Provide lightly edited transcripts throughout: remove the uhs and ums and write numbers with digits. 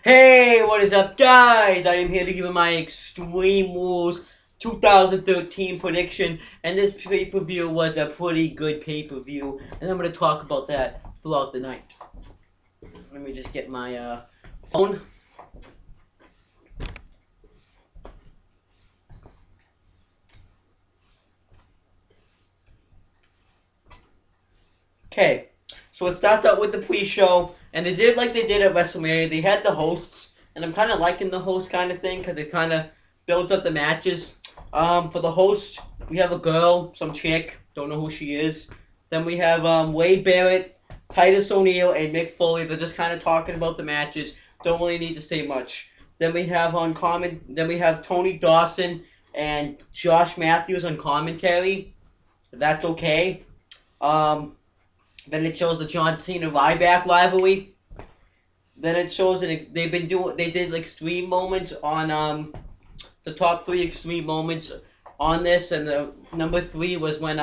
Hey, what is up, guys? I am here to give you my Extreme Rules 2013 prediction, and this pay-per-view was a pretty good pay-per-view, and I'm going to talk about that throughout the night. Let me just get my phone. Okay, so it starts out with the pre-show, and they did like they did at WrestleMania. They had the hosts, and I'm kind of liking the host kind of thing because it kind of builds up the matches. For the host, we have a girl, some chick, don't know who she is. Then we have Wade Barrett, Titus O'Neil, and Mick Foley. They're just kind of talking about the matches. Don't really need to say much. Then we have Then we have Tony Dawson and Josh Matthews on commentary. That's okay. Um, then it shows the John Cena Ryback rivalry. Then it shows that they did extreme moments on the top three extreme moments on this, and the number three was when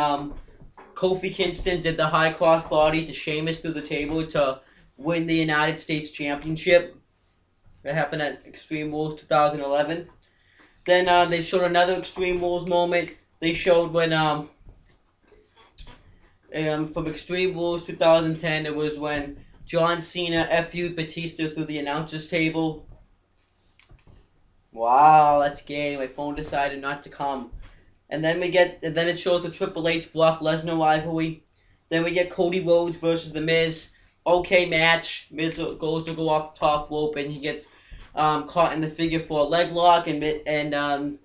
Kofi Kingston did the high cross body to Sheamus through the table to win the United States Championship. That happened at Extreme Rules 2011. Then they showed another Extreme Rules moment. They showed when from Extreme Rules 2010, it was when John Cena FU'd Batista through the announcers table. Wow, that's gay. My phone decided not to come. And then it shows the Triple H Brock Lesnar rivalry. Then we get Cody Rhodes versus The Miz. Okay match. Miz goes to go off the top rope and he gets caught in the figure four leg lock, and The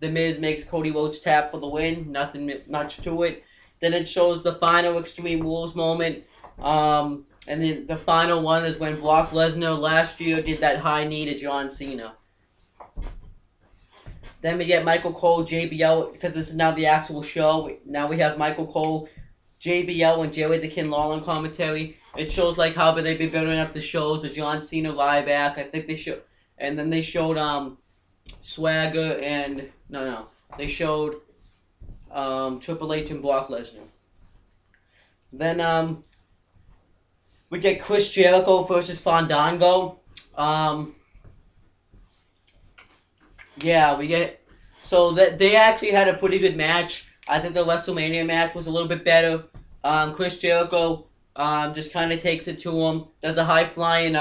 Miz makes Cody Rhodes tap for the win. Nothing much to it. Then it shows the final Extreme Rules moment. And then the final one is when Brock Lesnar last year did that high knee to John Cena. Then we get Michael Cole, JBL, because this is now the actual show. Now we have Michael Cole, JBL, and Jerry the King Lawler commentary. It shows how they've been building up the shows, the John Cena Ryback. I think they showed, and then they showed Swagger and they showed Triple H and Brock Lesnar. Then we get Chris Jericho versus Fandango. Yeah, we get so that they actually had a pretty good match. I think the WrestleMania match was a little bit better. Chris Jericho just kind of takes it to him. Does a high flying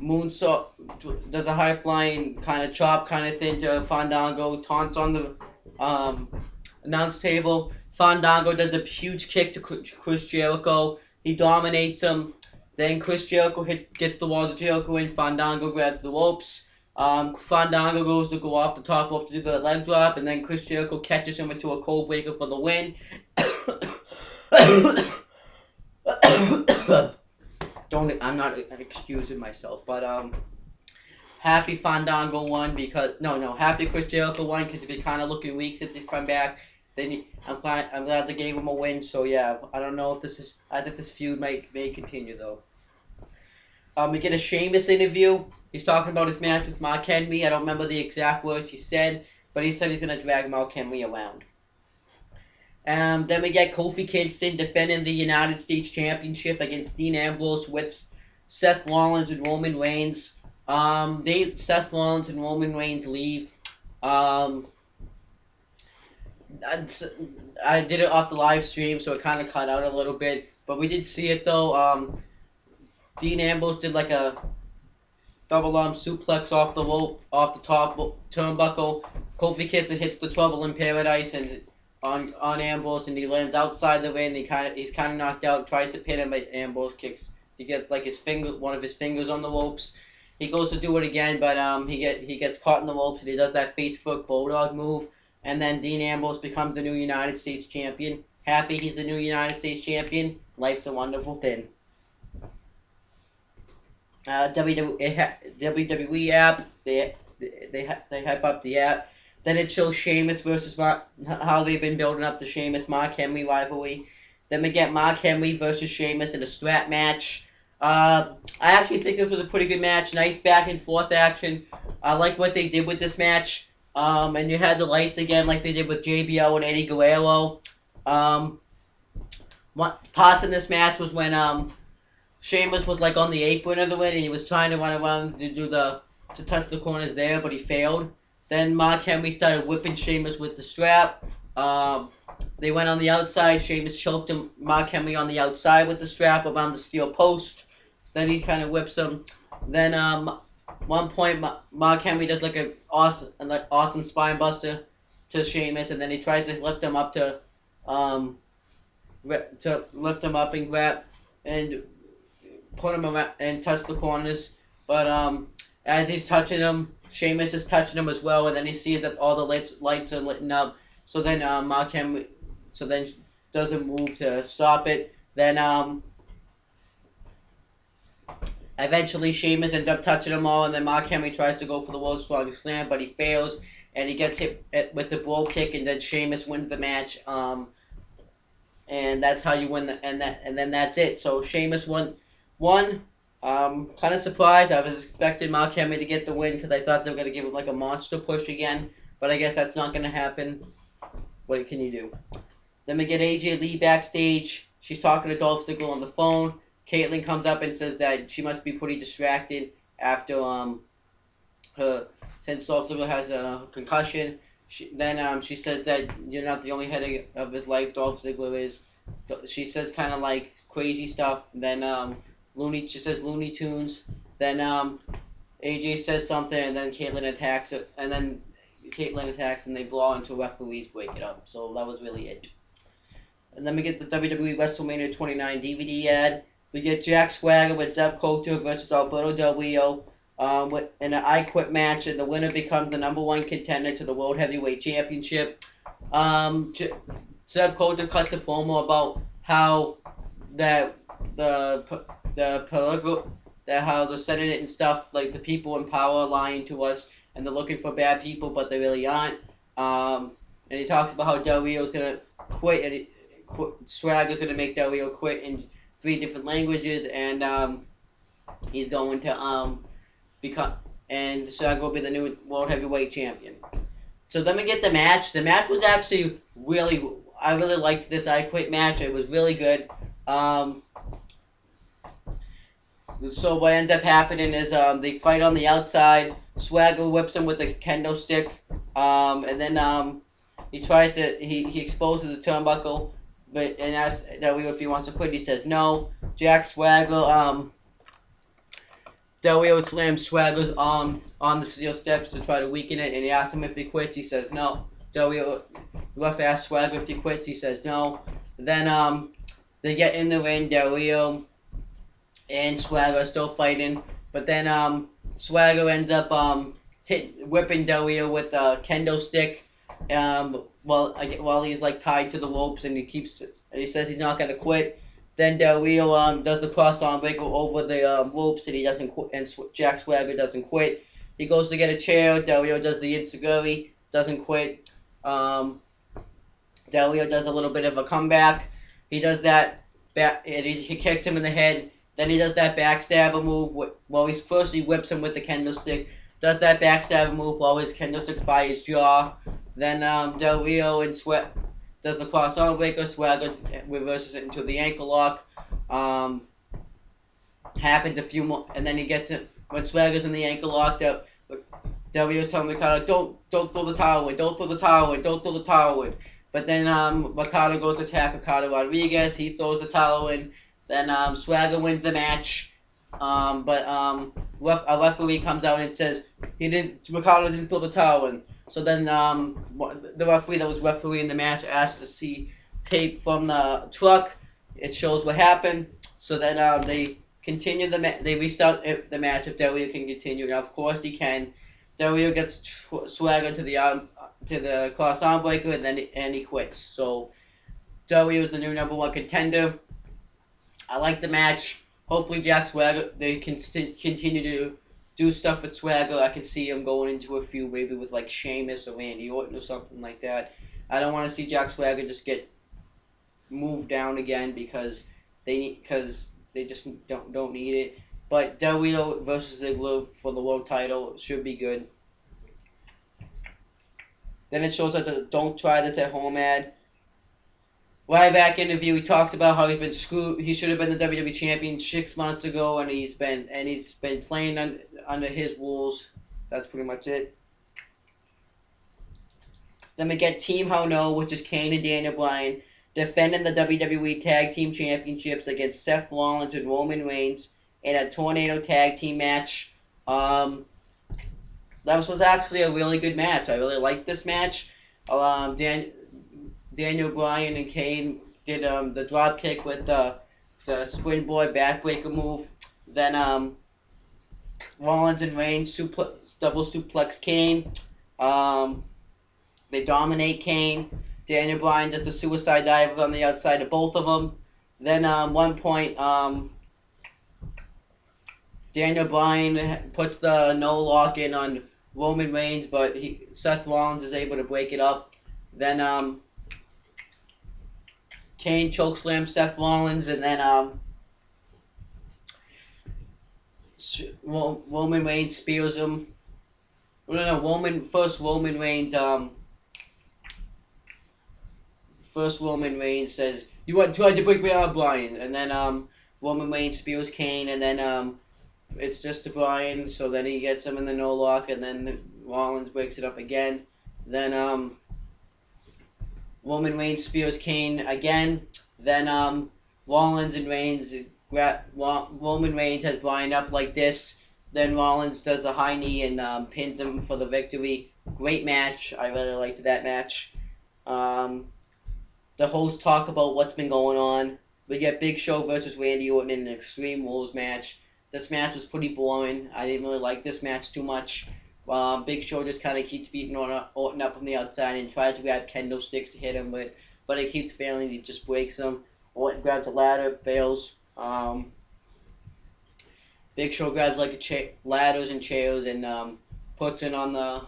moonsault. Does a high flying kind of chop kind of thing to Fandango. Taunts on the announce table. Fandango does a huge kick to Chris Jericho. He dominates him. Then Chris Jericho gets the wall to Jericho and Fandango grabs the ropes. Fandango goes to go off the top rope to do the leg drop, and then Chris Jericho catches him into a cold breaker for the win. I'm not excusing myself, but happy Fandango won happy Chris Jericho won because he's been kind of looking weak since he's come back. I'm glad they gave him a win. So yeah, I don't know if I think this feud may continue though. We get a Sheamus interview. He's talking about his match with Mark Henry. I don't remember the exact words he said, but he said he's gonna drag Mark Henry around. Then we get Kofi Kingston defending the United States Championship against Dean Ambrose with Seth Rollins and Roman Reigns. Seth Rollins and Roman Reigns leave. I did it off the live stream, so it kind of cut out a little bit. But we did see it, though. Dean Ambrose did a double arm suplex off the top turnbuckle. Kofi Kingston hits the Trouble in Paradise and on Ambrose, and he lands outside the ring. He's kind of knocked out. Tries to pin him, but Ambrose kicks. He gets one of his fingers on the ropes. He goes to do it again, but he gets caught in the ropes, and he does that Facebook Bulldog move. And then Dean Ambrose becomes the new United States Champion. Happy he's the new United States Champion. Life's a wonderful thing. WWE app. They hype up the app. Then it shows Sheamus versus how they've been building up the Sheamus Mark Henry rivalry. Then we get Mark Henry versus Sheamus in a strap match. I actually think this was a pretty good match. Nice back and forth action. I like what they did with this match. And you had the lights again like they did with JBL and Eddie Guerrero. What parts in this match was when Sheamus was like on the apron of the ring, and he was trying to run around to touch the corners there, but he failed. Then Mark Henry started whipping Sheamus with the strap. They went on the outside. Sheamus choked him, Mark Henry on the outside with the strap around the steel post. Then he kind of whips him. Then one point Mark Henry does like awesome spine buster to Sheamus, and then he tries to lift him up um to lift him up and grab and put him around and touch the corners. But as he's touching him, Sheamus is touching him as well, and then he sees that all the lights are lit up. So then Mark Henry, so then doesn't move to stop it. Then eventually Sheamus ends up touching them all, and then Mark Henry tries to go for the world's strongest slam, but he fails, and he gets hit with the blow kick, and then Sheamus wins the match. And that's how you win and then that's it. So Sheamus won. Kind of surprised. I was expecting Mark Henry to get the win because I thought they were gonna give him like a monster push again, but I guess that's not gonna happen. What can you do? Then we get AJ Lee backstage. She's talking to Dolph Ziggler on the phone. Caitlyn comes up and says that she must be pretty distracted after her since Dolph Ziggler has a concussion. She says that you're not the only headache of his life. Dolph Ziggler is. She says kind of like crazy stuff. Then she says Looney Tunes. Then AJ says something, and then Caitlyn attacks it, and then Caitlyn attacks, and they blow into referees break it up. So that was really it. And then we get the WWE WrestleMania 29 DVD ad. We get Jack Swagger with Zeb Coulter versus Alberto Del Rio in an I Quit match, and the winner becomes the #1 contender to the World Heavyweight Championship. Zeb Coulter cuts a promo about how how they're sending it and stuff, like the people in power are lying to us, and they're looking for bad people, but they really aren't. And he talks about how Del Rio's gonna quit, and Swagger's gonna make Del Rio quit in 3 different languages, and he's going to become, and Swagger will be the new World Heavyweight Champion. So then we get the match. The match was actually I really liked this I Quit match. It was really good. So what ends up happening is they fight on the outside. Swagger whips him with a kendo stick, and then he exposes the turnbuckle, and asks Del Rio if he wants to quit. He says no. Jack Swagger Del Rio slams Swagger's arm on the steel steps to try to weaken it, and he asks him if he quits. He says no. The ref asks Swagger if he quits. He says no. Then they get in the ring. Del Rio and Swagger are still fighting, but then Swagger ends up whipping Del Rio with a kendo stick while he's like tied to the ropes, and he says he's not gonna quit. Then Del Rio does the cross arm breaker over the ropes, and he doesn't quit, and Jack Swagger doesn't quit. He goes to get a chair. Del Rio does the enziguri, doesn't quit. Del Rio does a little bit of a comeback. He does that and he kicks him in the head. Then he does that backstabber move. He whips him with the kendo stick. Does that backstabber move while his kendo stick's by his jaw. Then Del Rio and does the cross arm breaker. Swagger reverses it into the ankle lock. Happens a few more, and then he gets it when Swagger's in the ankle lock. Del Rio's telling Ricardo, don't throw the towel in, don't throw the towel in, don't throw the towel in. But then Ricardo goes to attack Ricardo Rodriguez. He throws the towel in. Then Swagger wins the match. But a referee comes out and says Ricardo didn't throw the towel in. So then the referee that was refereeing the match asked to see tape from the truck. It shows what happened. So then they continue they restart the match if Del Rio can continue. Now of course he can. Del Rio gets Swagger to the cross arm breaker, and he quits. So Del Rio is the new #1 contender. I like the match. Hopefully Jack Swagger, they can continue to do stuff with Swagger. I can see him going into a feud maybe with like Sheamus or Randy Orton or something like that. I don't want to see Jack Swagger just get moved down again because they just don't need it. But Del Rio versus Ziggler for the world title should be good. Then it shows that the "Don't try this at home" ad. Ryback interview, he talks about how he's been screwed. He should have been the WWE champion 6 months ago, and he's been playing under his rules. That's pretty much it. Then we get Team How No, which is Kane and Daniel Bryan defending the WWE Tag Team Championships against Seth Rollins and Roman Reigns in a Tornado Tag Team match. Um, that was actually a really good match. I really liked this match. Daniel Bryan and Kane did the drop kick with the springboard backbreaker move. Then Rollins and Reigns double suplex Kane. Um, they dominate Kane. Daniel Bryan does the suicide dive on the outside of both of them. Then one point, Daniel Bryan puts the no lock in on Roman Reigns, but Seth Rollins is able to break it up. Then Kane chokeslams Seth Rollins, and then Roman Reigns spears him. No, Roman Reigns first Roman Reigns says, "You want tried to break me out, Bryan," and then Roman Reigns spears Kane, and then it's just to Bryan, so then he gets him in the no lock, and then Rollins breaks it up again. Then Roman Reigns spears Kane again. Then Rollins and Reigns Roman Reigns has Bryan up like this. Then Rollins does a high knee and pins him for the victory. Great match. I really liked that match. The hosts talk about what's been going on. We get Big Show versus Randy Orton in an Extreme Rules match. This match was pretty boring. I didn't really like this match too much. Big Show just kind of keeps beating Orton up from the outside and tries to grab kendo sticks to hit him with, but it keeps failing. He just breaks them. Orton grabs the ladder, fails. Big Show grabs like ladders and chairs and puts it on the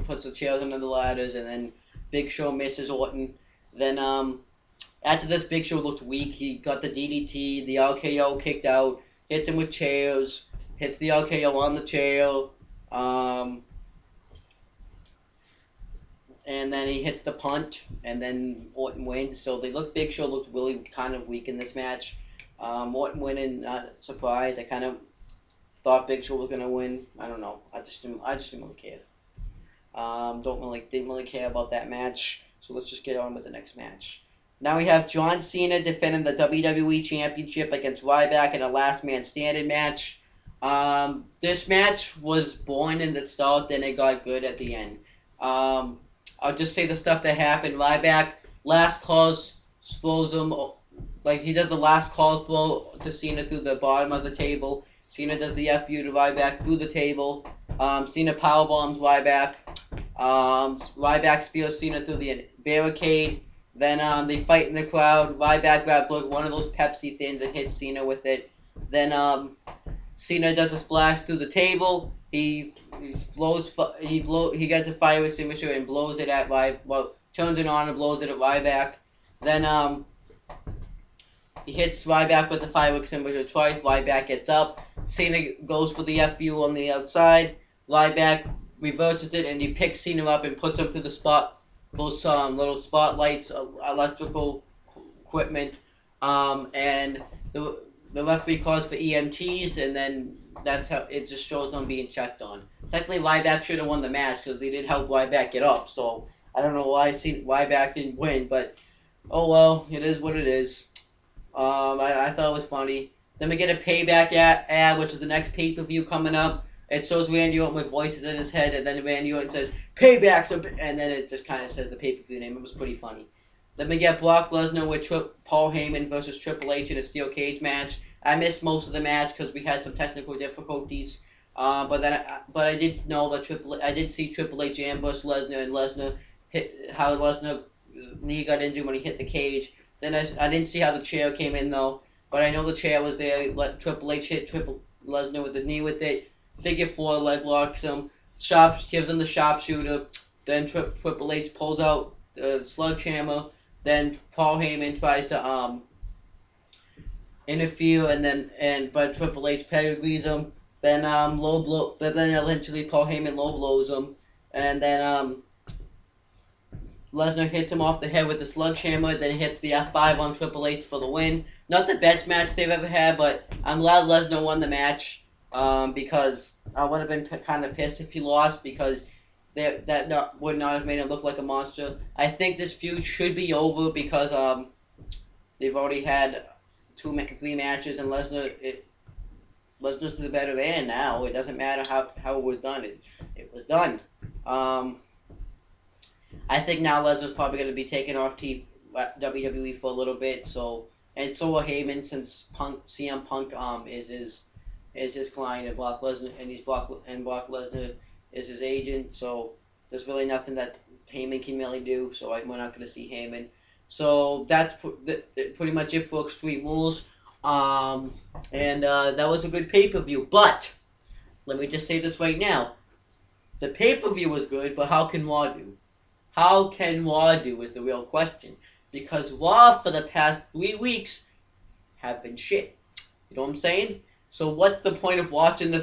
puts the chairs under the ladders, and then Big Show misses Orton. Then after this, Big Show looked weak. He got the DDT, the RKO kicked out, hits him with chairs, hits the RKO on the chair, and then he hits the punt, and then Orton wins. So Big Show looked really kind of weak in this match. Orton winning, not surprised. I kind of thought Big Show was gonna win. I don't know. I just didn't really care. Didn't really care about that match. So let's just get on with the next match. Now we have John Cena defending the WWE Championship against Ryback in a last man standing match. This match was boring in the start, then it got good at the end. I'll just say the stuff that happened. Ryback last calls slows him, like he does the last call throw to Cena through the bottom of the table. Cena does the FU to Ryback through the table. Cena powerbombs Ryback. Ryback spears Cena through the barricade. Then they fight in the crowd. Ryback grabs one of those Pepsi things and hits Cena with it. Then Cena does a splash through the table. He gets a fire extinguisher and blows it at turns it on and blows it at Ryback. Then he hits Ryback with the fire extinguisher twice. Ryback gets up. Cena goes for the FU on the outside. Ryback reverses it and he picks Cena up and puts him to the spot. Those little spotlights, electrical equipment, and the referee calls for EMTs, and then that's how it just shows them being checked on. Technically, Ryback should have won the match because they did help Ryback get up. So I don't know why Ryback didn't win, but oh well, it is what it is. I thought it was funny. Then we get a payback ad, which is the next pay-per-view coming up. It shows Randy Orton with voices in his head, and then Randy Orton says, "Payback," and then it just kind of says the pay-per-view name. It was pretty funny. Then we get Brock Lesnar with Paul Heyman versus Triple H in a steel cage match. I missed most of the match because we had some technical difficulties. But I did know that I did see Triple H ambush Lesnar, and Lesnar hit how Lesnar knee got injured when he hit the cage. Then I didn't see how the chair came in though, but I know the chair was there. Let Triple H hit Lesnar with the knee with it. Figure 4 leg locks him. Gives him the sharpshooter. Then Triple H pulls out the sledgehammer. Then Paul Heyman tries to interfere, but Triple H pedigrees him. Then Then eventually Paul Heyman low blows him, and then Lesnar hits him off the head with the sledgehammer, then hits the F5 on Triple H for the win. Not the best match they've ever had, but I'm glad Lesnar won the match because I would have been kind of pissed if he lost because would not have made him look like a monster. I think this feud should be over because they've already had three matches, and Lesnar's the better man now. It doesn't matter how it was done. It was done. Um, I think now Lesnar's probably going to be taken off WWE for a little bit. And so will Heyman since CM Punk is his client, and Brock Lesnar is his agent. So there's really nothing that Heyman can really do. So we're not going to see Heyman. So that's pretty much it for Extreme Rules. And that was a good pay per view. But let me just say this right now: the pay per view was good, but how can Raw do? How can Raw do is the real question. Because Raw for the past 3 weeks have been shit. You know what I'm saying? So what's the point of watching the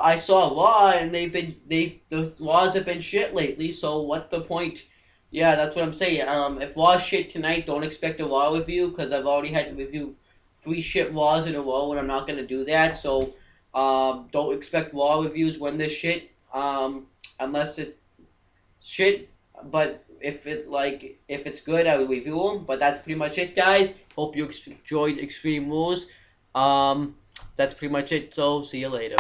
I saw Raw and the Raws have been shit lately, so what's the point? Yeah, that's what I'm saying. If Raw's shit tonight, don't expect a Raw review because I've already had to review 3 shit Raws in a row and I'm not gonna do that. So don't expect Raw reviews when there's shit. Unless it's shit. But if it's good, I will review them. But that's pretty much it, guys. Hope you enjoyed Extreme Rules. That's pretty much it. So see you later.